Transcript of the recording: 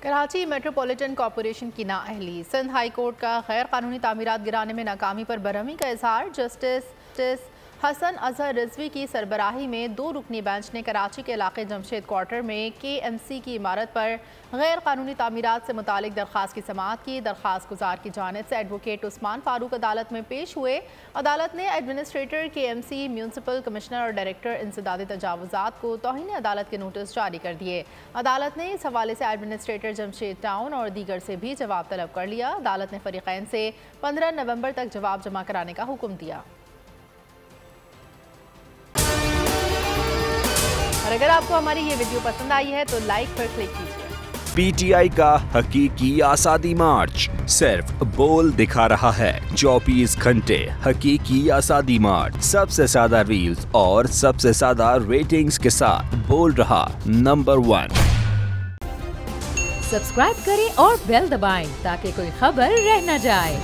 Karachi metropolitan corporation की नाअहली। Sindh high court का गैर कानूनी तामीरात गिराने में नाकामी पर बरहमी का इजहार। जस्टिस हसन अजहर रिजवी की सरबराही में 2 रुकनी बेंच ने कराची के इलाके जमशेद क्वार्टर में KMC की इमारत पर गैर कानूनी तामीरात से मुतालिक दरख्वास्त की समाअत की। दरख्वास्त गुजार की जानिब से एडवोकेट उस्मान फारूक अदालत में पेश हुए। अदालत ने एडमिनिस्ट्रेटर KMC, म्यूनसिपल कमिश्नर और डायरेक्टर इंसदादी तजावुजात को तौहीन अदालत के नोटिस जारी कर दिए। अदालत ने इस हवाले से एडमिनिस्ट्रेटर जमशेद टाउन और दीगर से भी जवाब तलब कर लिया। अदालत ने फरीकैन से 15 नवंबर तक जवाब जमा कराने का हुक्म दिया। और अगर आपको हमारी ये वीडियो पसंद आई है तो लाइक पर क्लिक कीजिए। PTI का हकीकी आज़ादी मार्च सिर्फ बोल दिखा रहा है। 24 घंटे हकीकी आज़ादी मार्च, सबसे ज्यादा रील्स और सबसे ज्यादा रेटिंग्स के साथ बोल रहा नंबर 1। सब्सक्राइब करें और बेल दबाएं ताकि कोई खबर रह न जाए।